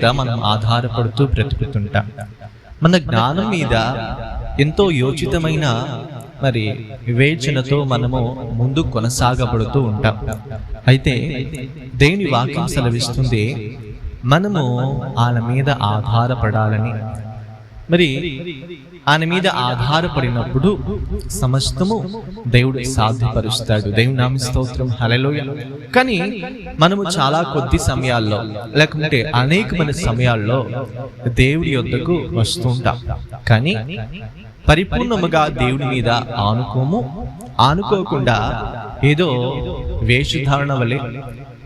మీద మనం ఆధారపడుతూ బ్రతుకుతుంటాం. మన జ్ఞానం మీద ఎంతో యోచితమైన వివేచనతో మనము ముందు కొనసాగబడుతూ ఉంటాం. అయితే దేవుని వాక్యం సెలవిస్తుంది మనము ఆయన మీద ఆధారపడాలని. ఆయన మీద ఆధారపడినప్పుడు సమస్తము దేవుడు సాధ్యపరుస్తాడు. దేవుని నామ స్తోత్రం, హల్లెలూయా. కానీ మనము చాలా కొద్ది సమయాల్లో లేకుంటే అనేకమైన సమయాల్లో దేవుడి యొద్దకు వస్తుంటాం. కానీ పరిపూర్ణముగా దేవుడి మీద ఆనుకోకుండా ఏదో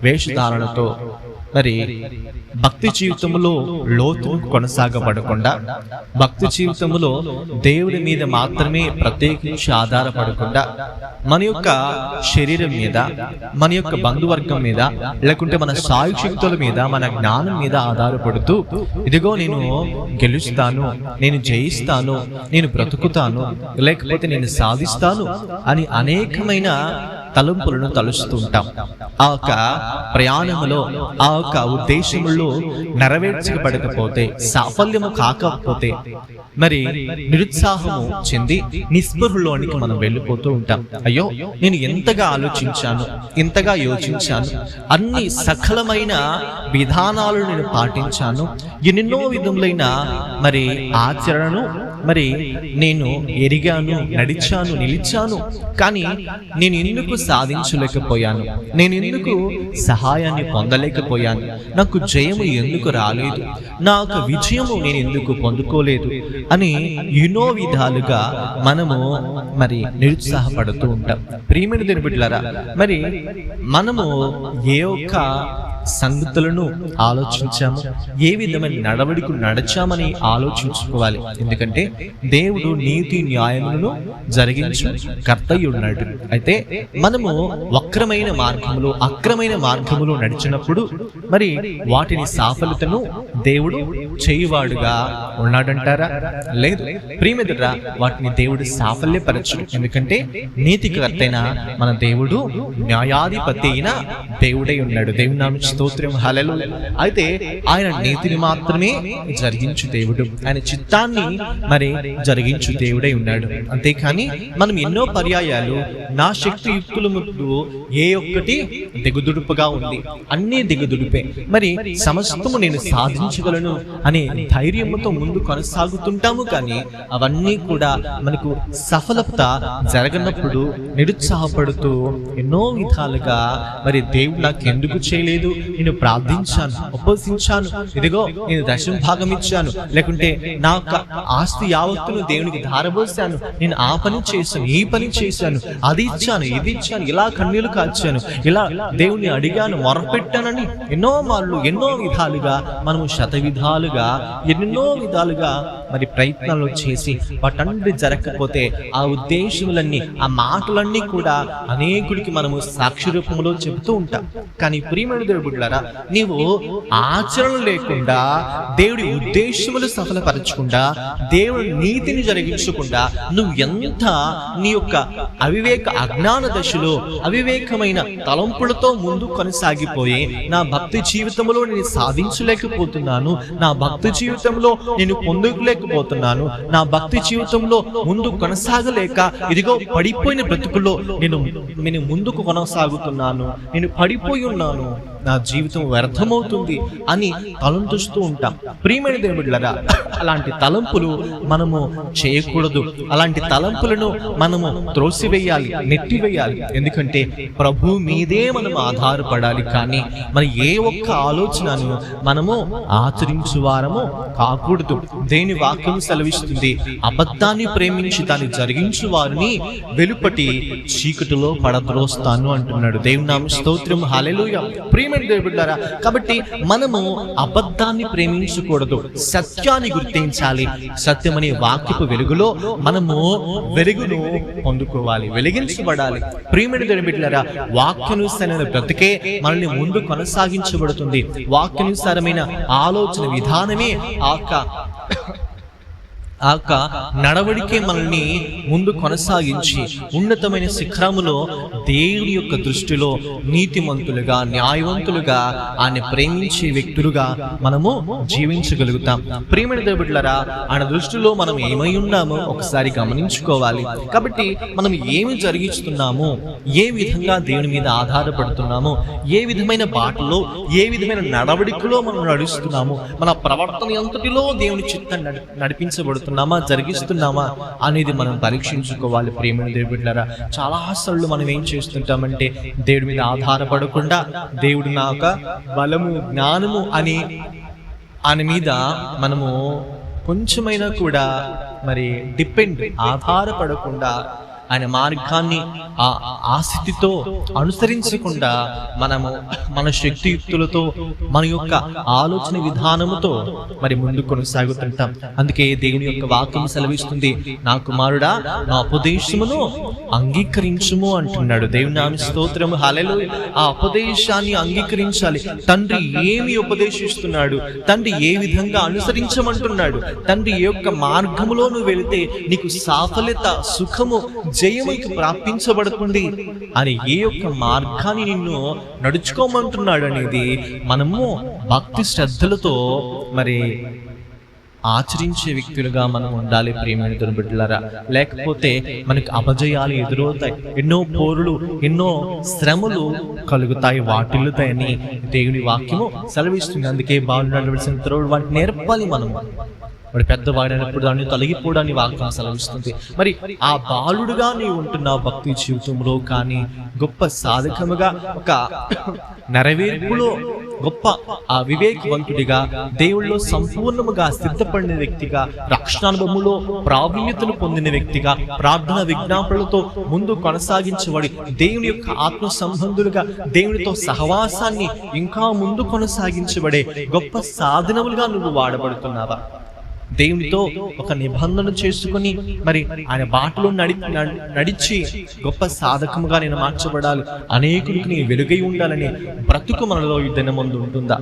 వేషధారణతో భక్తి జీవితంలో లోతు కొనసాగబడకుండా, భక్తి జీవితంలో దేవుడి మీద మాత్రమే ప్రత్యేకించి ఆధారపడకుండా మన యొక్క శరీరం మీద, మన యొక్క బంధువర్గం మీద, లేకుంటే మన సాయుశక్తుల మీద, మన జ్ఞానం మీద ఆధారపడుతూ ఇదిగో నేను గెలుస్తాను, నేను జయిస్తాను, నేను బ్రతుకుతాను, లేకపోతే నేను సాధిస్తాను అని అనేకమైన తలంపులను తలుస్తూ ఉంటాం. ఆ యొక్క ప్రయాణములో, ఆ యొక్క ఉద్దేశములో నెరవేర్చబడకపోతే, సాఫల్యము కాకపోతే నిరుత్సాహము చెంది నిస్పృహలోనికి మనం వెళ్ళిపోతూ ఉంటాం. అయ్యో, నేను ఎంతగా ఆలోచించాను, ఎంతగా యోచించాను, అన్ని సకలమైన విధానాలు నేను పాటించాను, ఎన్నెన్నో విధములైన ఆచరణను నేను ఎరిగాను, నడిచాను, నిలిచాను, కానీ నేను ఎందుకు సాధించలేకపోయాను, నేను ఎందుకు సహాయాన్ని పొందలేకపోయాను, నాకు జయము ఎందుకు రాలేదు, నాకు విజయము నేను ఎందుకు పొందుకోలేదు అని ఎన్నో విధాలుగా మనము నిరుత్సాహపడుతూ ఉంటాం. ప్రియమైన దేవుని బిడ్డలారా, మనము ఏ ఒక్క సంగతులను ఆలోచించాము, ఏ విధమైన నడవడికు నడిచామని ఆలోచించుకోవాలి. ఎందుకంటే దేవుడు నీతి న్యాయములను జరిగించు కర్తయ్య ఉన్నాడు. అయితే మనము వక్రమైన మార్గములు, అక్రమైన మార్గములు నడిచినప్పుడు వాటిని సాఫల్యతను దేవుడు చేయువాడుగా ఉన్నాడంటారా? లేదు ప్రియమిత్రుడా, వాటిని దేవుడు సాఫల్యపరచు. ఎందుకంటే నీతికర్తైన మన దేవుడు న్యాయాధిపతి అయిన దేవుడై ఉన్నాడు. దేవుని నామమున స్తోత్రం, హల్లెలూయా. అయితే ఆయన నీతిని మాత్రమే జరిగించు దేవుడు, ఆయన చిత్తాన్ని జరిగించు దేవుడై ఉన్నాడు. అంతేకాని మనం ఎన్నో పర్యాయాలు నా శక్తి యుక్తుల ముందు ఏ ఒక్కటి దిగుదుడుపుగా ఉంది, అన్నీ దిగుదుడుపే, సమస్తము నేను సాధించగలను అనే ధైర్యంతో ముందు కొనసాగుతుంటాము. కానీ అవన్నీ కూడా మనకు సఫలత జరగనప్పుడు నిరుత్సాహపడుతూ ఎన్నో విధాలుగా దేవుడు నాకు ఎందుకు చేయలేదు, నేను ప్రార్థించాను, ఉపవసించాను, ఇదిగో నేను దశమ భాగం ఇచ్చాను, లేకుంటే నా ఆస్తి యావత్తును దేవునికి ధారపోసాను, నేను ఆ పని చేశాను, ఈ పని చేశాను, అది ఇచ్చాను, ఇది ఇచ్చాను, ఇలా కన్నీళ్లు కాచాను, ఇలా దేవుని అడిగాను, మొరపెట్టానని ఎన్నో మార్లు, ఎన్నో విధాలుగా మనము శతవిధాలుగా, ఎన్నెన్నో విధాలుగా ప్రయత్నాలు చేసి వాటన్ని జరగకపోతే ఆ ఉద్దేశములన్నీ, ఆ మాటలన్నీ కూడా అనేకుడికి మనము సాక్షి రూపంలో చెబుతూ ఉంటాం. కానీ ప్రియమైన దేవుడులారా, నీవు ఆచరణ లేకుండా, దేవుడి ఉద్దేశములు సఫలపరచకుండా, దేవుడి నీతిని జరిగించకుండా నువ్వు ఎంత నీ యొక్క అవివేక అజ్ఞాన దశలో అవివేకమైన తలంపులతో ముందు కొనసాగిపోయి నా భక్తి జీవితంలో నేను సాధించలేకపోతున్నాను, నా భక్తి జీవితంలో నేను పొందలేకపోతున్నాను, నా భక్తి జీవితంలో ముందు కొనసాగలేక ఇదిగో పడిపోయిన బ్రతుకుల్లో నేను ముందుకు కొనసాగుతున్నాను, నేను పడిపోయి ఉన్నాను, నా జీవితం వ్యర్థమవుతుంది అని తలంతుస్తూ ఉంటాం. ప్రియమైన దేవుడులారా, అలాంటి తలంపులు మనము చేయకూడదు. అలాంటి తలంపులను మనము త్రోసివేయాలి, నెట్టివేయాలి. ఎందుకంటే ప్రభు మీదే మనం ఆధారపడాలి. కానీ ఏ ఒక్క ఆలోచనను మనము ఆచరించు వారము కాకూడదు. దేని వాక్యం సెలవిస్తుంది, అబద్ధాన్ని ప్రేమించి దాన్ని జరిగించు వారిని వెలుపటి చీకటిలో పడద్రోస్తాను అంటున్నాడు. దేవుని నామ స్తోత్రం, హల్లెలూయా. ప్రియమైన దేవుడారా, కాబట్టి మనము అబద్ధాన్ని ప్రేమించకూడదు, సత్యాన్ని గుర్తించాలి. సత్యమనే వాక్యపు వెలుగులో మనము వెలుగును పొందుకోవాలి, వెలిగించబడాలి. ప్రియమైన దేవుడారా, వాక్యానుసారమైన బ్రతికే మనల్ని ముందు కొనసాగించబడుతుంది. వాక్యానుసారమైన ఆలోచన విధానమే ఆ యొక్క నడవడికే మనల్ని ముందు కొనసాగించి ఉన్నతమైన శిఖరములో దేవుని యొక్క దృష్టిలో నీతిమంతులుగా, న్యాయవంతులుగా, ఆయన ప్రేమించే వ్యక్తులుగా మనము జీవించగలుగుతాం. ప్రియమైన దేవుళ్ళారా, ఆయన దృష్టిలో మనం ఏమై ఉన్నామో ఒకసారి గమనించుకోవాలి. కాబట్టి మనం ఏమి జరిగిస్తున్నామో, ఏ విధంగా దేవుని మీద ఆధారపడుతున్నామో, ఏ విధమైన బాటలో, ఏ విధమైన నడవడికలో మనం నడుస్తున్నామో, మన ప్రవర్తన అంతటిలో దేవుని చిత్తం నడిపించబడుతుంది జరిగిస్తున్నామా అనేది మనం పరీక్షించుకోవాలి. ప్రియమైన దేవుళ్ళారా, చాలా సార్లు మనం ఏం చేస్తుంటామంటే దేవుడి మీద ఆధారపడకుండా దేవుడు నాకు బలము, జ్ఞానము అని ఆయన మీద మనము కొంచెమైనా కూడా మరి ఆధారపడకుండా, ఆయన మార్గాన్ని ఆసక్తితో అనుసరించకుండా మనము మన శక్తియుక్తులతో, మన యొక్క ఆలోచన విధానముతో మరి ముందు కొనసాగుతుంటాం. అందుకే దేవుని యొక్క వాక్యం సెలవిస్తుంది, నా కుమారుడా నా ఉపదేశమును అంగీకరించుము అంటున్నాడు. దేవుని నామ స్తోత్రము, హల్లెలూయా. ఆ ఉపదేశాన్ని అంగీకరించాలి. తండ్రి ఏమి ఉపదేశిస్తున్నాడు, తండ్రి ఏ విధంగా అనుసరించమంటున్నాడు, తండ్రి ఏ యొక్క మార్గములో నువ్వు వెళితే నీకు సాఫల్యత, సుఖము, జయముకి ప్రాప్తించబడుతుంది అని ఏ యొక్క మార్గాన్ని నిన్ను నడుచుకోమంటున్నాడు అనేది మనము భక్తి శ్రద్ధలతో మరి ఆచరించే వ్యక్తులుగా మనం ఉండాలి. ప్రియమైన బిడ్డలారా, లేకపోతే మనకు అపజయాలు ఎదురవుతాయి, ఎన్నో పోరులు, ఎన్నో శ్రమలు కలుగుతాయి, వాటిల్లుతాయని దేవుని వాక్యము సెలవిస్తుంది. అందుకే బాలు నడవలసిన తరువాత వాటిని నేర్పాలి. వాడు పెద్దవాడైనప్పుడు దాన్ని తొలగిపోవడాన్ని వాక్యం సెలవిస్తుంది. మరి ఆ బాలుడుగా నీవు ఉంటున్న భక్తి జీవితంలో కానీ, గొప్ప సాధకముగా, ఒక నెరవేర్పులో గొప్ప ఆ వివేకవంతుడిగా, దేవుళ్ళలో సంపూర్ణముగా సిద్ధపడిన వ్యక్తిగా, రక్షణానుభవములో ప్రావీణ్యతను పొందిన వ్యక్తిగా, ప్రార్థన విజ్ఞాపనలతో ముందు కొనసాగించబడి దేవుని యొక్క ఆత్మ సంబంధులుగా దేవునితో సహవాసాన్ని ఇంకా ముందు కొనసాగించబడే గొప్ప సాధనములుగా నువ్వు వాడబడుతున్నావా? దేవునితో ఒక నిబంధన చేసుకుని మరి ఆయన బాటలో నడిచి గొప్ప సాధకముగా నేను మార్చబడాలి, అనేకులకు నీ వెలుగై ఉండాలని బ్రతుకు మనలో ఈ దినమందు ఉంటుందా?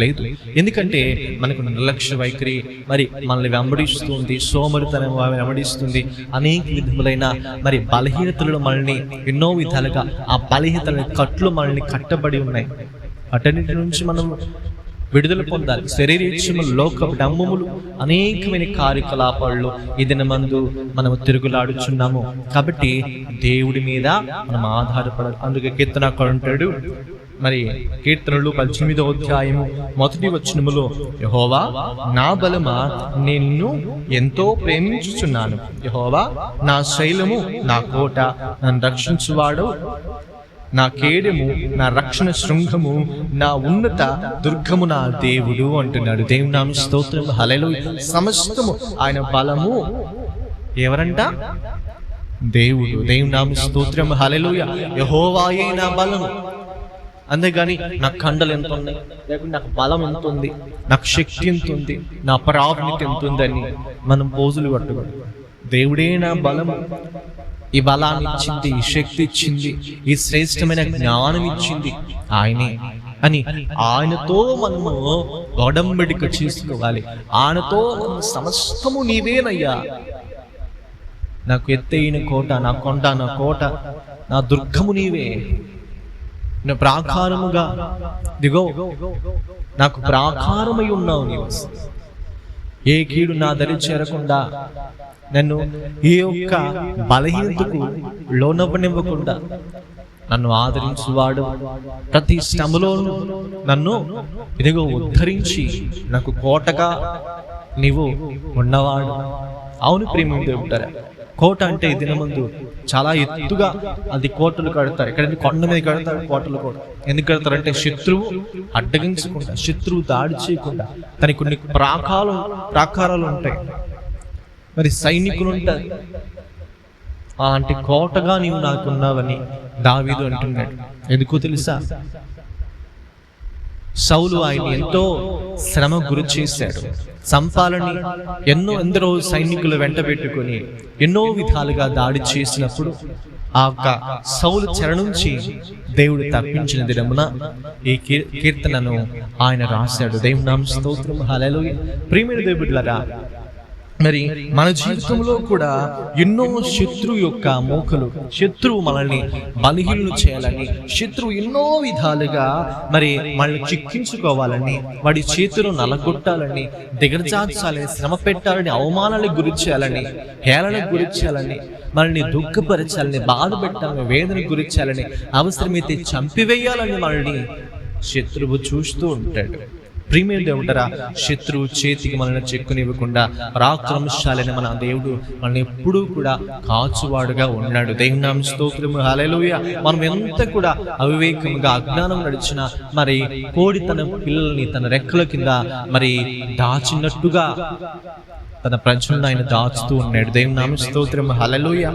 లేదు. ఎందుకంటే మనకు నిర్లక్ష్య వైఖరి మరి మనల్ని వెంబడిస్తుంది, సోమరితనం వెంబడిస్తుంది, అనేక విధములైన మరి బలహీనతలు మనల్ని ఎన్నో విధాలుగా, ఆ బలహీనతల కట్లు మనల్ని కట్టబడి ఉన్నాయి. అటన్నిటి నుంచి మనం విడుదల పొందాలి. శరీరేచ్ఛలు, లోక డంబములు, అనేకమైన కార్యకలాపాల్లో ఈ దినమందు మనము తిరుగులాడుచున్నాము. కాబట్టి దేవుడి మీద మనం ఆధారపడాలి. అందుకే కీర్తనకారుడు అంటాడు, మరి కీర్తనలు 18వ అధ్యాయము 1వ వచనములో, యెహోవా నా బలమా, నిన్ను ఎంతో ప్రేమించుచున్నాను. యెహోవా నా శైలము, నా కోట, నన్ను రక్షించువాడు, నా కేడెము, నా రక్షణ శృంగము, నా ఉన్నత దుర్గము, నా దేవుడు అంటున్నాడు. దేవుని నామ స్తోత్రము, హల్లెలూయా. సమస్తము ఆయన బలము ఎవరంట? దేవుడు. దేవుని నామ స్తోత్రము, హల్లెలూయా. యెహోవాయే నా బలము. అంతేగాని నాకు కండలు ఎంత ఉన్నాయి, లేకుంటే నాకు బలం ఎంత ఉంది, నాకు శక్తి ఎంత ఉంది, నా ప్రావీణ్యత ఎంత ఉందని మనం పోజులు పట్టుకోండి. దేవుడే నా బలము, ఈ బలాన్ని ఇచ్చింది, ఈ శక్తి ఇచ్చింది, ఈ శ్రేష్టమైన జ్ఞానం ఇచ్చింది ఆయనే అని ఆయనతో మనము ఒడంబడిక చేసుకోవాలి. ఆయనతో సమస్తము నీవేనయ్యా, నాకు ఎత్తైన కోట, నా కొండ, నా కోట, నా దుర్గము నీవే, నా ప్రాకారముగా దిగో, నాకు ప్రాకారమై ఉన్నావు నీవు. ఏ కీడు నా దరి చేరకుండా, నన్ను ఏ ఒక్క బలహీనతకు లోనవ్వనివ్వకుండా నన్ను ఆదరించువాడు, ప్రతి శ్రమలోనూ నన్ను ఇదిగో ఉద్ధరించి నాకు కోటగా నీవు ఉన్నవాడు. అవును ప్రేమ ఉంటారా? కోట అంటే ఈ దినమందు చాలా ఎత్తుగా అది కోటలు కడతారు. ఇక్కడ కొండ మీద కడతారు కోటలు కూడా. ఎందుకు కడతారంటే శత్రువు అడ్డగించకుండా, శత్రువు దాడి చేయకుండా, తనకి కొన్ని ప్రాకారాలు ఉంటాయి, మరి సైనికులు ఉంటారు. అలాంటి కోటగా నీవు నాకున్నావని దావీదు అంటున్నాడు. ఎందుకో తెలుసా? సౌలు ఆయన ఎంతో శ్రమ గురి చేశాడు, సంపాలని ఎందరో సైనికులు వెంట పెట్టుకుని ఎన్నో విధాలుగా దాడి చేసినప్పుడు ఆ సౌలు చెర నుంచి దేవుడు తప్పించిన దినమున ఈ కీర్తనను ఆయన రాశాడు. దేవుని నామ స్తోత్రం, హల్లెలూయా. ప్రియమైన దేవుళ్ళారా, మరి మన జీవితంలో కూడా ఎన్నో శత్రువు యొక్క మోకలు, శత్రువు మనల్ని బలహీనలు చేయాలని, శత్రువు ఎన్నో విధాలుగా మరి మనల్ని చిక్కించుకోవాలని, వాడి చేతులు నలగొట్టాలని, దిగజార్చాలని, శ్రమ పెట్టాలని, అవమానాలకు గురి చేయాలని, హేళనకు గురి చేయాలని, మనల్ని దుఃఖపరచాలని, బాధ పెట్టాలని, వేదనకు గురి చేయాలని, అవసరమైతే చంపివేయాలని మనల్ని శత్రువు చూస్తూ ఉంటాడు. ప్రియమైన దేవుడరా, శత్రువు చేతికి మనల్ని చెక్కునివ్వకుండా పరాక్రమశాలైన మన దేవుడు మనల్ని ఎప్పుడూ కూడా కాచువాడుగా ఉన్నాడు. దేవుని నామమున స్తోత్రము, హల్లెలూయా. మనం ఎంత కూడా అవివేకంగా అజ్ఞానం నడిచినా మరి కోడి తన పిల్లల్ని తన రెక్కల కింద మరి దాచినట్టుగా తన ప్రజలను ఆయన దాచుతూ ఉన్నాడు. దేవుని నామమున స్తోత్రము, హల్లెలూయా.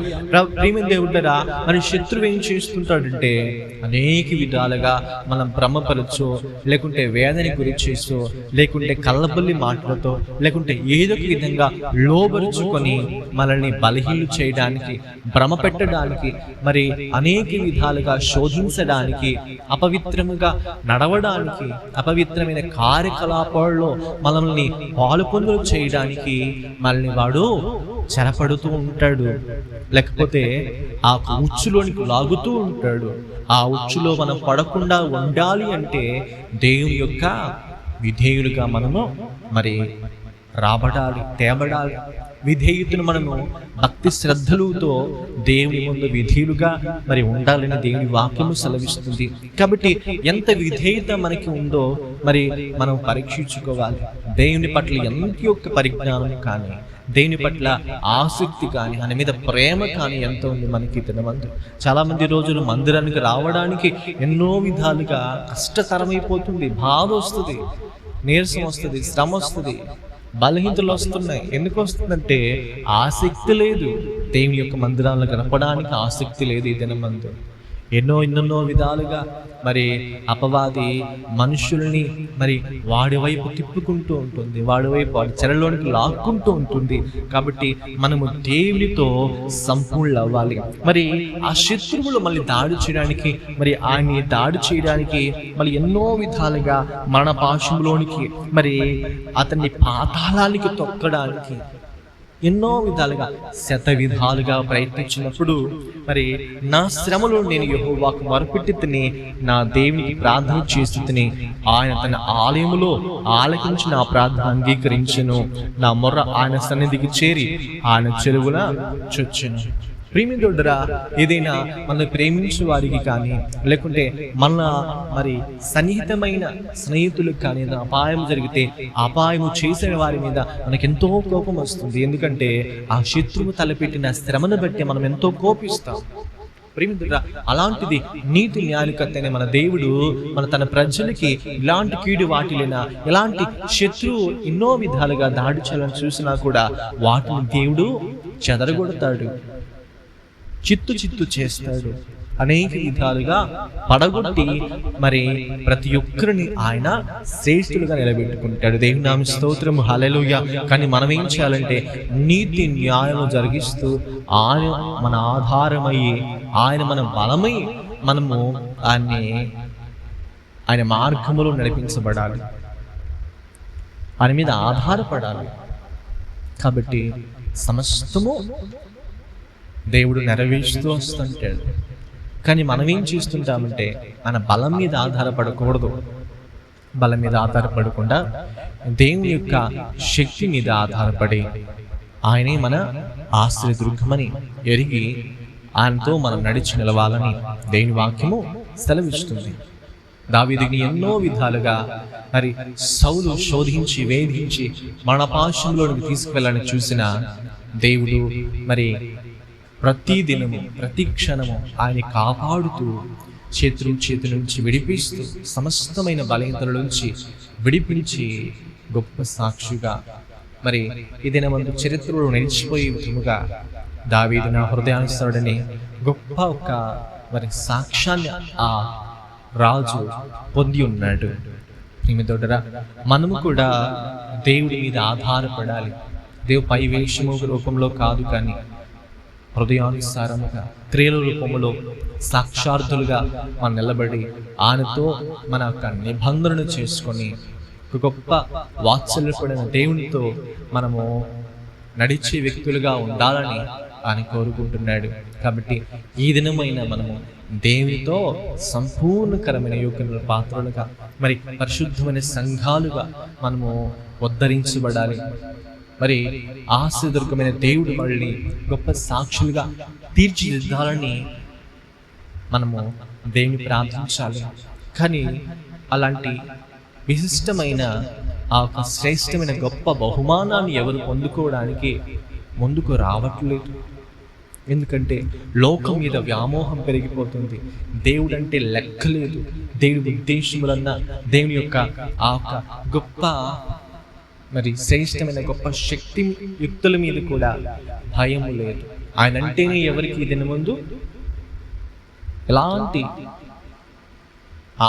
ప్రియమైన దేవుడరా, మరి శత్రువు ఏం చేస్తుంటాడంటే అనేక విధాలుగా మనం భ్రమపరచో, లేకుంటే వేదన గురి చేసో, లేకుంటే కళ్ళబల్లి మాటలతో, లేకుంటే ఏదో ఒక విధంగా లోబరుచుకొని మనల్ని బలహీనలు చేయడానికి, భ్రమ పెట్టడానికి, మరి అనేక విధాలుగా శోధించడానికి, అపవిత్రముగా నడవడానికి, అపవిత్రమైన కార్యకలాపాల్లో మనల్ని పాలుపొందులు చేయడానికి మనల్ని వాడు చెరపడుతూ ఉంటాడు. లేకపోతే ఆ ఉచ్చులోనికి లాగుతూ ఉంటాడు. ఆ ఉచ్చులో మనం పడకుండా ఉండాలి అంటే దేవుని యొక్క విధేయులుగా మనము మరి తేబడాలి. విధేయతను మనము భక్తి శ్రద్ధలతో దేవుని ముందు విధేయులుగా మరి ఉండాలని దేవుని వాక్యము సెలవిస్తుంది. కాబట్టి ఎంత విధేయత మనకి ఉందో మరి మనం పరీక్షించుకోవాలి. దేవుని పట్ల ఎంత యొక్క పరిజ్ఞానం కానీ, దేవుని పట్ల ఆసక్తి కానీ, ఆయన మీద ప్రేమ కానీ ఎంత ఉంది మనకి తినమందు. చాలా మంది రోజులు మందిరానికి రావడానికి ఎన్నో విధాలుగా కష్టతరమైపోతుంది, బాధ వస్తుంది, నీరసం వస్తుంది, శ్రమ వస్తుంది, బలహీనతలు వస్తున్నాయి. ఎందుకు వస్తుందంటే ఆసక్తి లేదు. దేవుని యొక్క మందిరాలను గడపడానికి ఆసక్తి లేదు ఈ దినమందు. ఎన్నెన్నో విధాలుగా మరి అపవాది మనుషుల్ని మరి వాడి వైపు తిప్పుకుంటూ ఉంటుంది, వాడి వైపు వాడి చెరలోనికి లాక్కుంటూ ఉంటుంది. కాబట్టి మనము దేవునితో సంపూర్ణ అవ్వాలి. మరి ఆ శత్రువులు మళ్ళీ దాడి చేయడానికి, మరి ఆయన్ని దాడి చేయడానికి మళ్ళీ ఎన్నో విధాలుగా మన పాశంలోనికి, మరి అతన్ని పాతాళానికి తొక్కడానికి ఎన్నో విధాలుగా విధాలుగా ప్రయత్నించినప్పుడు మరి నా శ్రమలో నేను యెహోవాకు మొరపెట్టి తిని నా దేవునికి ప్రార్థన చేసి తిని ఆయన తన ఆలయములో ఆలకించి నా ప్రార్థన అంగీకరించెను. నా మొర్ర ఆయన సన్నిధికి చేరి ఆయన చెరువున చొచ్చెను. ప్రేమికుడురా, ఏదైనా మనల్ని ప్రేమించే వారికి కానీ, లేకుంటే మన మరి సన్నిహితమైన స్నేహితులకు కానీ అపాయం జరిగితే అపాయము చేసే వారి మీద మనకెంతో కోపం వస్తుంది. ఎందుకంటే ఆ శత్రువు తలపెట్టిన శ్రమను బట్టి మనం ఎంతో కోపిస్తాం. ప్రేమికుడురా, అలాంటిది నీతి న్యాయకర్తైన మన దేవుడు తన ప్రజలకి ఇలాంటి కీడు వాటిలైనా, ఇలాంటి శత్రువు ఎన్నో విధాలుగా దాడి చేయాలని చూసినా కూడా వాటిని దేవుడు చెదరగొడతాడు, చిత్తు చేస్తాడు. అనేక విధాలుగా పడగొట్టి మరి ప్రతి ఒక్కరిని ఆయన శ్రేష్ఠులుగా నిలబెట్టుకుంటాడు. దేవుని నామ స్తోత్రము, హల్లెలూయా. కానీ మనం ఏం చేయాలంటే నీతి న్యాయం జరిగిస్తూ ఆయన మన ఆధారమయ్యి, ఆయన మన బలమై మనము ఆయన మార్గములో నడిపించబడాలి, ఆయన మీద ఆధారపడాలి. కాబట్టి సమస్తము దేవుడు నెరవేరుస్తూ వస్తుంటాడు. కానీ మనం ఏం చేస్తుంటామంటే మన బలం మీద ఆధారపడకూడదు. బలం మీద ఆధారపడకుండా దేవుని యొక్క శక్తి మీద ఆధారపడి ఆయనే మన ఆశ్రయదుర్గమని ఎరిగి ఆయనతో మనం నడిచి నిలవాలని దేవుని వాక్యము సెలవిస్తుంది. దావీదుని ఎన్నో విధాలుగా మరి సౌలు శోధించి వేధించి మన పాశంలోనికి తీసుకువెళ్ళాలని చూసిన దేవుడు మరి ప్రతి దినము ప్రతి క్షణము ఆయన కాపాడుతూ శత్రువు చేతి నుంచి విడిపిస్తూ సమస్తమైన బలహీనతల నుంచి విడిపించి గొప్ప సాక్షిగా మరి ఈ దినమందు చరిత్రలో నిలిచిపోయే విధముగా దావీదు నా హృదయానుసరుడని గొప్ప ఒక మరి సాక్ష్యాన్ని ఆ రాజు పొంది ఉన్నాడు. ఈమెతోటరా మనము కూడా దేవుడి మీద ఆధారపడాలి. దేవుడు పై వేషము రూపంలో కాదు, కానీ హృదయానుసారముగా క్రియల రూపంలో సాక్షార్థులుగా మనం నిలబడి ఆయనతో మన యొక్క నిబంధనను చేసుకొని గొప్ప వాత్సల్యపడిన దేవునితో మనము నడిచే వ్యక్తులుగా ఉండాలని ఆయన కోరుకుంటున్నాడు. కాబట్టి ఈ దినమైన మనము దేవునితో సంపూర్ణకరమైన యోగ్యమైన పాత్రలుగా, మరి పరిశుద్ధమైన సంఘాలుగా మనము ఉద్ధరించబడాలి. మరి ఆశీర్వాదకరమైన దేవుడు మళ్ళీ గొప్ప సాక్షులుగా తీర్చిదిద్దాలని మనము దేవుని ప్రార్థించాలి. కానీ అలాంటి విశిష్టమైన ఆ ఒక శ్రేష్టమైన గొప్ప బహుమానాన్ని ఎవరు పొందుకోవడానికి ముందుకు రావట్లేదు. ఎందుకంటే లోకం మీద వ్యామోహం పెరిగిపోతుంది. దేవుడు అంటే లెక్కలేదు. దేవుడి ఉద్దేశములన్న దేవుని యొక్క ఆ ఒక గొప్ప మరి శ్రేష్టమైన గొప్ప శక్తి యుక్తుల మీద కూడా భయం లేదు. ఆయన అంటేనే ఎవరికి దీని ముందు ఎలాంటి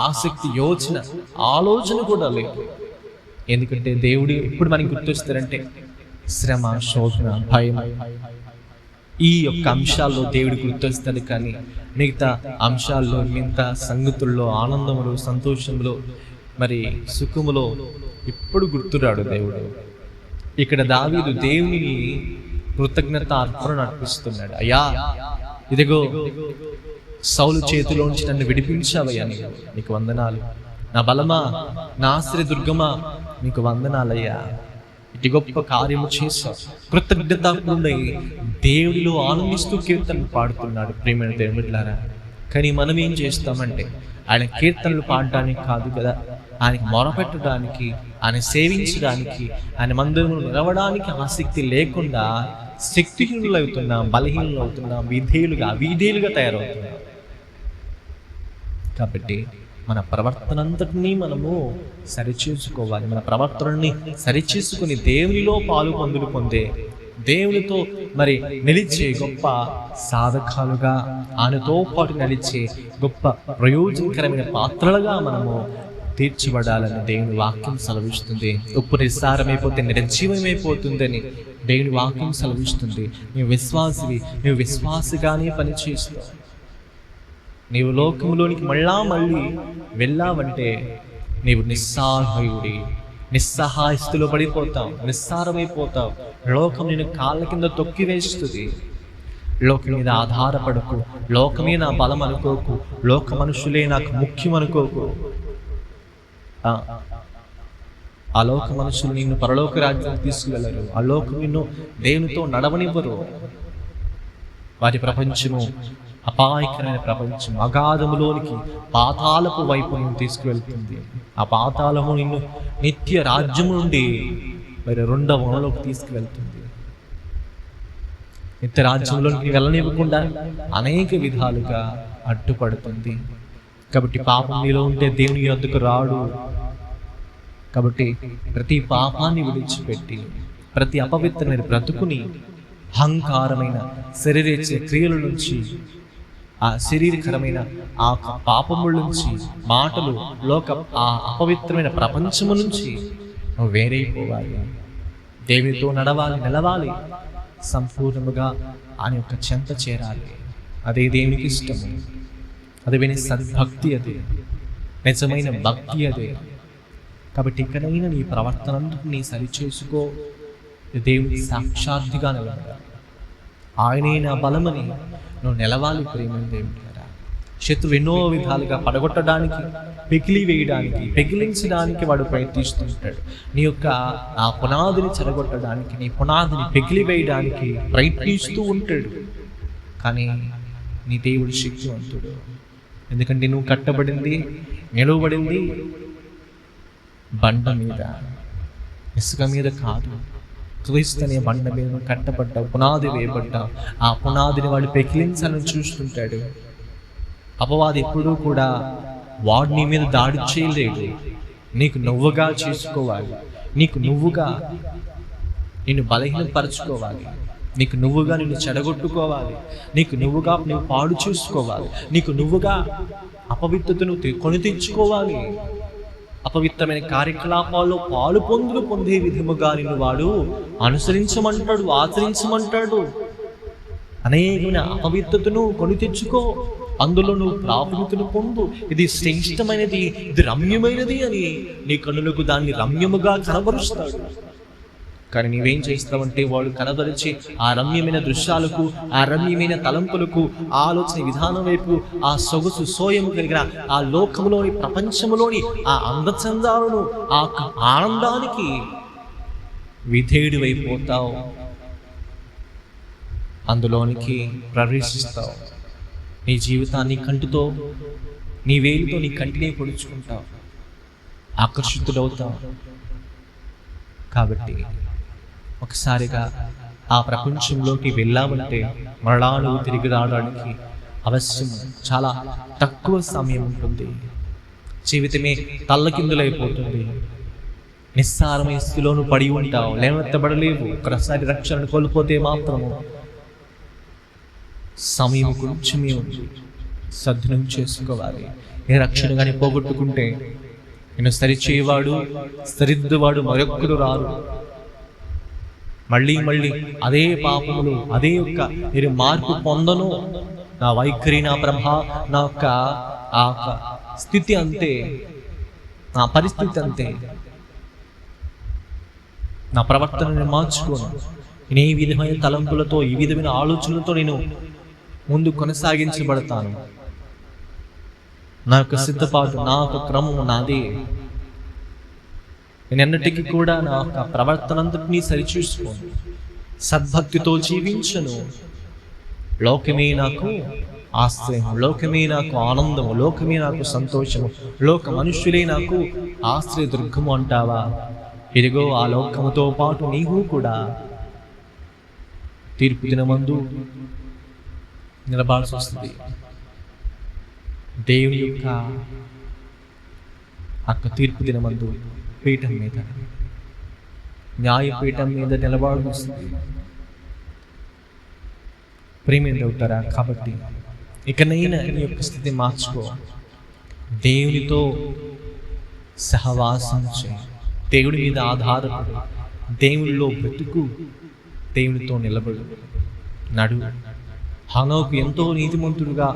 ఆసక్తి, యోచన, ఆలోచన కూడా లేదు. ఎందుకంటే దేవుడు ఎప్పుడు మనకి గుర్తొస్తారంటే శ్రమ, శోధన, భయం, ఈ యొక్క అంశాల్లో దేవుడు గుర్తొస్తాడు. కానీ మిగతా అంశాల్లో, మిగతా సంగతుల్లో, ఆనందములో, సంతోషంలో, మరి సుఖములో ఎప్పుడు గుర్తురాడు దేవుడు. ఇక్కడ దావీదు దేవునికి కృతజ్ఞత అర్పణ అర్పిస్తున్నాడు. అయ్యా, ఇదిగో సౌలు చేతిలోంచి నన్ను విడిపించావయ్యా, నీకు వందనాలు. నా బలమా, నా ఆశ్రయ దుర్గమా, నీకు వందనాలయ్యా. ఇటు గొప్ప కార్యము చేశావు. కృతజ్ఞతాపూర్ణై దేవుడిలో ఆనందిస్తూ కీర్తనలు పాడుతున్నాడు ప్రియమైన దేవుడిలారా. కానీ మనం ఏం చేస్తామంటే ఆయన కీర్తనలు పాడడానికి కాదు కదా, ఆయనకి మొరపెట్టడానికి, ఆయన సేవించడానికి, ఆయన మందిరంలో నిలవడానికి ఆసక్తి లేకుండా శక్తిహీనులు అవుతున్నాం, బలహీనులు అవుతున్నాం, విధేయులుగా తయారవుతున్నాం. కాబట్టి మన ప్రవర్తన అంతటినీ మనము సరిచేసుకోవాలి. మన ప్రవర్తనని సరిచేసుకుని దేవునిలో పాలు పొందే, దేవునితో మరి నిలిచే గొప్ప సాధకాలుగా, ఆయనతో పాటు నిలిచే గొప్ప ప్రయోజనకరమైన పాత్రలుగా మనము తీర్చబడాలని దేవుని వాక్యం సెలవిస్తుంది. ఉప్పు నిస్సారమైపోతే నిర్జీవమైపోతుందని దేవుని వాక్యం సెలవిస్తుంది. నీవు విశ్వాసిగానే పనిచేస్తావు. నీవు లోకంలోనికి మళ్ళీ వెళ్ళావంటే నీవు నిస్సహాయ స్థితిలో పడిపోతావు, నిస్సారమైపోతావు. లోకం నేను కాళ్ళ కింద తొక్కివేస్తుంది. లోకం మీద ఆధారపడకు, లోకమే నా బలం అనుకోకు, లోక మనుషులే నాకు ముఖ్యం అనుకోకు. ఆ లోక మనుషులు నిన్ను పరలోక రాజ్యం తీసుకువెళ్ళరు. ఆ లోకం నిన్ను దేవునితో నడవనివ్వరు. వారి ప్రపంచము అపాయకరమైన ప్రపంచం, అగాధములోనికి, పాతాళపు వైపు నిన్ను తీసుకువెళ్తుంది. ఆ పాతాళము నిన్ను నిత్య రాజ్యము నుండి మరి రెండవ వనలోకి తీసుకువెళ్తుంది. నిత్య రాజ్యంలోనికి వెళ్ళనివ్వకుండా అనేక విధాలుగా అడ్డుపడుతుంది. కాబట్టి పాపం నీలో ఉంటే దేవుని యొద్దకు రాడు. కాబట్టి ప్రతి పాపాన్ని విడిచిపెట్టి, ప్రతి అపవిత్రమైన బ్రతుకుని, అహంకారమైన శరీరేచ్ఛ క్రియల నుంచి, ఆ శరీరకరమైన ఆ పాపముల నుంచి, మాటలు, లోక ఆ అపవిత్రమైన ప్రపంచము నుంచి నువ్వు వేరైపోవాలి. దేవునితో నడవాలి, నిలవాలి, సంపూర్ణముగా ఆయన యొక్క చెంత చేరాలి. అదే దేవునికి ఇష్టము. అది వినే సద్భక్తి, అదే నిజమైన భక్తి. అదే కాబట్టి ఇక్కడైనా నీ ప్రవర్తన నీ సరిచేసుకో. దేవుని సాక్షాత్తుగా నిలబడాలి. ఆయనే నా బలమని నువ్వు నిలవాలి. ప్రేమని దేవుని ద్వారా శత్రువు ఎన్నో విధాలుగా పడగొట్టడానికి, పెకిలి వేయడానికి, పెకిలించడానికి వాడు ప్రయత్నిస్తుంటాడు. నీ యొక్క ఆ పునాదిని చెడగొట్టడానికి, నీ పునాదిని పెకిలి వేయడానికి ప్రయత్నిస్తూ ఉంటాడు. కానీ నీ దేవుడు శక్తివంతుడు. ఎందుకంటే నువ్వు కట్టబడింది, నిలవబడింది బండ మీద, ఇసుక మీద కాదు. క్రీస్తు అనే బండ మీద కట్టబడ్డావు, పునాది వేయబడ్డావు. ఆ పునాదిని వాడు పెకిలించాలని చూస్తుంటాడు. అపవాది ఎప్పుడూ కూడా వాడు నీ మీద దాడి చేయలేడు. నీకు నువ్వుగా చేసుకోవాలి, నీకు నువ్వుగా నిన్ను బలహీనపరచుకోవాలి, నీకు నువ్వుగా నిన్ను చెడగొట్టుకోవాలి, నీకు నువ్వుగా నువ్వు పాడు చేసుకోవాలి, నీకు నువ్వుగా అపవిత్రతను కొని తెచ్చుకోవాలి. అపవిత్రమైన కార్యకలాపాల్లో పాలు పొందే విధముగా నిన్ను వాడు అనుసరించమంటాడు, ఆచరించమంటాడు. అనేకమైన అపవిత్రతను కొని తెచ్చుకో, అందులో నువ్వు ప్రాముఖ్యతను పొందు. ఇది శ్రేష్టమైనది, ఇది రమ్యమైనది అని నీ కన్నులకు దాన్ని రమ్యముగా కనబరుస్తాడు. కానీ నీవేం చేస్తావంటే వాళ్ళు కనబరిచి ఆ రమ్యమైన దృశ్యాలకు, ఆ రమ్యమైన తలంపులకు, ఆ ఆలోచన విధానం వైపు, ఆ సొగసు సోయము కలిగిన ఆ లోకములోని, ప్రపంచములోని ఆ అందచందాలను, ఆ ఆనందానికి విధేయుడి అయిపోతావు. అందులోనికి ప్రవేశిస్తావు. నీ జీవితాన్ని కంటితో, నీ వేలితో నీ కంటినే పొడుచుకుంటావు, ఆకర్షితుడవుతావు. కాబట్టి ఒకసారిగా ఆ ప్రపంచంలోకి వెళ్ళామంటే మరలా నువ్వు తిరిగి రావడానికి అవశ్యం చాలా తక్కువ సమయం ఉంటుంది. జీవితమే తల్లకిందులైపోతుంది. నిస్సారమైన స్థితిలోను పడి ఉంటావు, లేవనెత్తబడలేవు. ఒకసారి రక్షణను కోల్పోతే మాత్రము సమయం కొంచెమే ఉంది, సద్వినియోగం చేసుకోవాలి. ఏ రక్షణ కానీ పోగొట్టుకుంటే నేను సరిచేయవాడు, సరిద్దువాడు మరొక్కరు రారు. మళ్ళీ మళ్ళీ అదే పాపములు, అదే యొక్క నేను మార్పు పొందను, నా వైఖరి, నా నా యొక్క ఆ స్థితి అంతే, నా పరిస్థితి అంతే, నా ప్రవర్తనని మార్చుకోను, నేను ఈ విధమైన తలంపులతో, ఈ విధమైన ఆలోచనలతో నేను ముందు కొనసాగించబడతాను. నా యొక్క సిద్ధపాటు, నా యొక్క క్రమం నాది. నేను ఎన్నటికీ కూడా నా యొక్క ప్రవర్తన అంతటినీ సరిచూసుకోను, సద్భక్తితో జీవించను. లోకమే నాకు ఆశ్రయం, లోకమే నాకు ఆనందము, లోకమే నాకు సంతోషము, లోక మనుష్యులే నాకు ఆశ్రయ దుర్గము అంటావా? ఇదిగో ఆ లోకముతో పాటు నీవు కూడా తీర్పు దినమందు నిలబాల్సి వస్తుంది. దేవుని యొక్క అక్క తీర్పు దినమందు పీఠం మీద, న్యాయపీఠం మీద నిలబాల్సి వస్తుంది. ప్రేమేంటవుతారా? కాబట్టి ఇకనైనా నీ యొక్క స్థితి మార్చుకో. దేవునితో సహవాసం చేయి, దేవుడి మీద ఆధారపడు, దేవునిలో బ్రతుకు, దేవునితో నిలబడు, నడు. హనోకు ఎంతో నీతిమంతుడుగా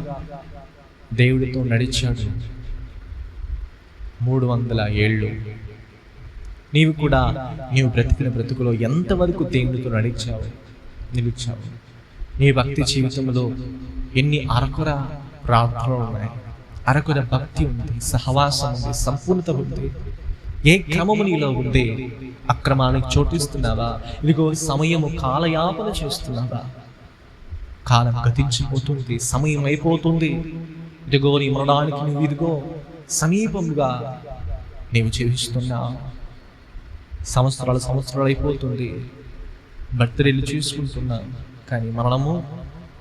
దేవుడితో నడిచాడు 300 ఏళ్ళు. నీవు కూడా నీవు బ్రతికిన బ్రతుకులో ఎంతవరకు దేవుడితో నిలిచావు? నీ భక్తి జీవితంలో ఎన్ని అరకొర ప్రార్థనలు ఉన్నాయి, అరకొర భక్తి ఉంది, సహవాసం ఉంది, సంపూర్ణత ఉంది. ఏ క్రమము నీలో ఉంది? అక్రమానికి చోటిస్తున్నావా? ఇదిగో సమయము కాలయాపన చేస్తున్నావా? కాలం గతించిపోతుంది, సమయం అయిపోతుంది. ఇదిగో నీ మరణానికి నువ్వు ఇదిగో సమీపంగా నీవు జీవిస్తున్నావు. సంవత్సరాలు అయిపోతుంది, బర్త్డేలు చేసుకుంటున్నావు. కానీ మరణము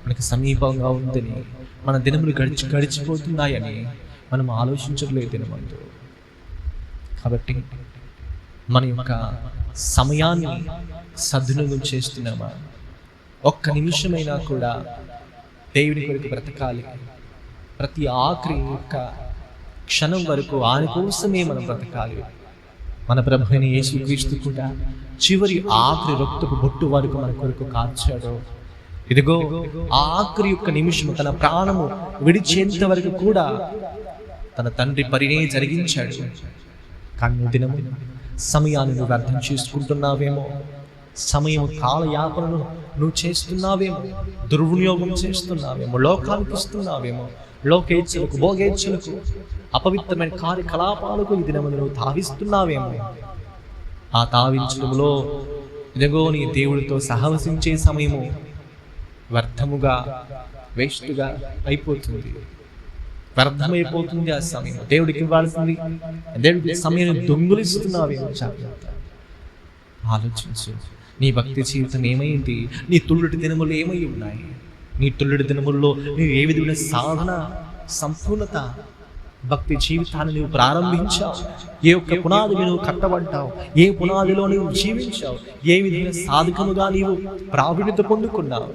మనకి సమీపంగా ఉందని, మన దినములు గడిచిపోతున్నాయని మనం ఆలోచించట్లేదు దినమందు. కాబట్టి మన యొక్క సమయాన్ని సద్వినియోగం చేస్తున్నామా? ఒక్క నిమిషమైనా కూడా దేవుని కొరకు బ్రతకాలి. ప్రతి ఆఖరి యొక్క క్షణం వరకు ఆయన కోసమే మనం బ్రతకాలి. మన ప్రభు అయిన యేసుక్రీస్తు కూడా చివరి ఆఖరి రక్తపు బొట్టు వరకు మన కొరకు కార్చాడు. ఇదిగో ఆఖరి యొక్క నిమిషము, తన ప్రాణము విడిచేంత వరకు కూడా తన తండ్రి పరినే జరిగించాడు. కానీ దినము సమయాన్ని నువ్వు అర్థం చేసుకుంటున్నావేమో, సమయం కాలయాపనను నువ్వు చేస్తున్నావేమో, దుర్వినియోగం చేస్తున్నావేమో, లోకానికి ఇస్తున్నావేమో, లోకేచ్ఛలకు, భోగేచ్ఛలకు, అపవిత్రమైన కార్యకలాపాలకు ఈ దినము నువ్వు తావిస్తున్నావేమో. ఆ తావించడంలో ఇదిగో నీ దేవుడితో సహవసించే సమయము వ్యర్థముగా, వేస్ట్గా అయిపోతుంది, వ్యర్థమైపోతుంది. ఆ సమయం దేవుడికి ఇవ్వాల్సింది, దేవుడికి సమయాన్ని దొంగిలిస్తున్నావేమో. జాగ్రత్త, ఆలోచించు. నీ భక్తి జీవితం ఏమైంది? నీ తుళ్ళుటి దినములు ఏమై ఉన్నాయి? నీ తుళ్ళుటి దినముల్లో నీవు ఏ విధమైన సాధన, సంపూర్ణత భక్తి జీవితాన్ని నువ్వు ప్రారంభించావు? ఏ ఒక్క పునాదిని నువ్వు కట్టబడ్డావు? ఏ పునాదిలో నువ్వు జీవించావు? ఏ విధమైన సాధకముగా నీవు ప్రావీణ్యత పొందుకున్నావు?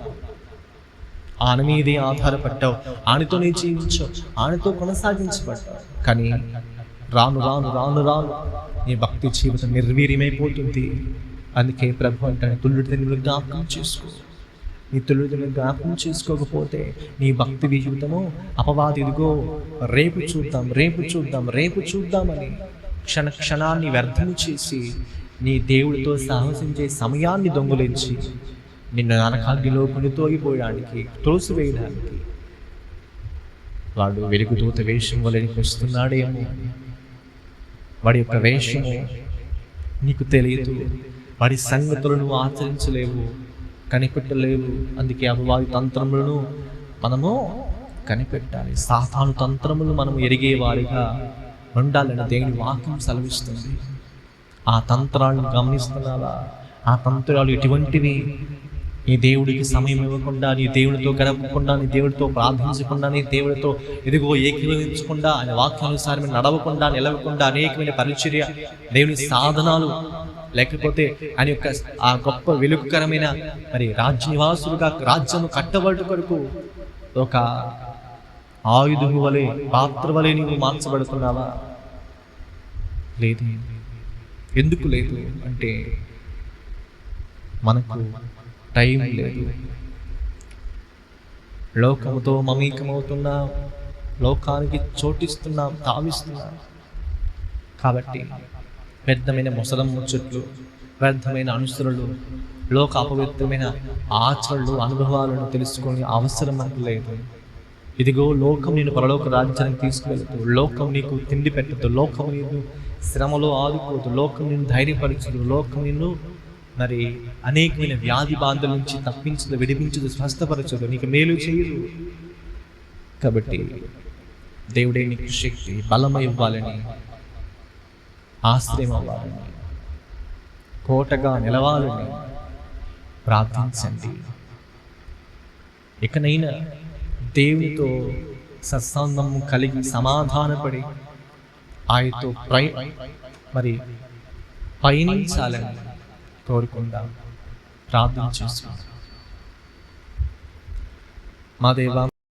ఆయన మీదే ఆధారపడ్డావు, ఆయనతోనే జీవించావు, ఆయనతో కొనసాగించబడ్డావు. కానీ రాను రాను రాను రాను నీ భక్తి జీవితం నిర్వీర్యమైపోతుంది. అందుకే ప్రభు అంటాడు, తుళ్ళుడి దినములు జ్ఞాపకం చేసుకో. నీ తుళ్ళుడి దినములు జ్ఞాపకం చేసుకోకపోతే నీ భక్తి జీవితము అపవాది ఇదిగో రేపు చూద్దామని క్షణ క్షణాన్ని వ్యర్థం చేసి నీ దేవుడితో సాహసించే సమయాన్ని దొంగిలించి నిన్ను నరకాగ్నిలో కొనితోగిపోయడానికి, త్రోసివేయడానికి వాడు వెలుగుదూత వేషం వలెనికి వస్తున్నాడేమో. వాడి యొక్క వేషము నీకు తెలియదు, వాడి సంగతులను ఆచరించలేవు, కనిపెట్టలేవు. అందుకే అపవాది తంత్రములను మనము కనిపెట్టాలి. సాతాను తంత్రములు మనం ఎరిగేవారిగా ఉండాలని దేవుని వాక్యం సెలవిస్తుంది. ఆ తంత్రాలను గమనిస్తున్నావా? ఆ తంత్రాలు ఎటువంటివి? నీ దేవుడికి సమయం ఇవ్వకుండా, నీ దేవుడితో గడపకుండా, నీ దేవుడితో ప్రార్థించకుండా, నీ దేవుడితో ఎదుగో ఏకీభవించకుండా, ఆయన వాక్యానుసారమైన నడవకుండా, నిలవకుండా, అనేకమైన పరిచర్య, దేవుని సాధనాలు, లేకపోతే ఆయన యొక్క ఆ గొప్ప వెలుగుకరమైన మరి రాజ్య నివాసులుగా రాజ్యము కట్టబడి కొరకు ఒక ఆయుధము వలె, పాత్ర వలె నీవు మార్చబడుతున్నావా? లేదు. ఎందుకు లేదు అంటే మనకు టైం లేదు. లోకముతో మమేకమవుతున్నాం, లోకానికి చోటిస్తున్నాం, తావిస్తున్నాం. కాబట్టి వ్యర్థమైన ముసలం ముచ్చట్లు, వ్యర్థమైన అనుసరులు, లోక అపవిత్రమైన ఆచరణలు, అనుభవాలను తెలుసుకునే అవసరం మనకు లేదు. ఇదిగో లోకం నేను పరలోక రాజ్యానికి తీసుకువెళ్తూ, లోకం నీకు తిండి పెట్టదు, లోకం నీకు శ్రమలో ఆదుకోదు, లోకం నిన్ను ధైర్యపరచదు, లోకం నిన్ను మరి అనేకమైన వ్యాధి బాధల నుంచి తప్పించదు, విడిపించదు, స్వస్థపరచదు, నీకు మేలు చేయదు. కాబట్టి దేవుడే నీకు శక్తి, బలం ఇవ్వాలని, ఆశ్రయం అవ్వాలని, కోటగా నిలవాలని ప్రార్థించండి. ఇకనైనా దేవునితో సత్సంగము కలిగి సమాధానపడి ఆయనతో పయనించాలని కోరుకుందాం, ప్రార్థన చేసుకుందాం. మా దేవా,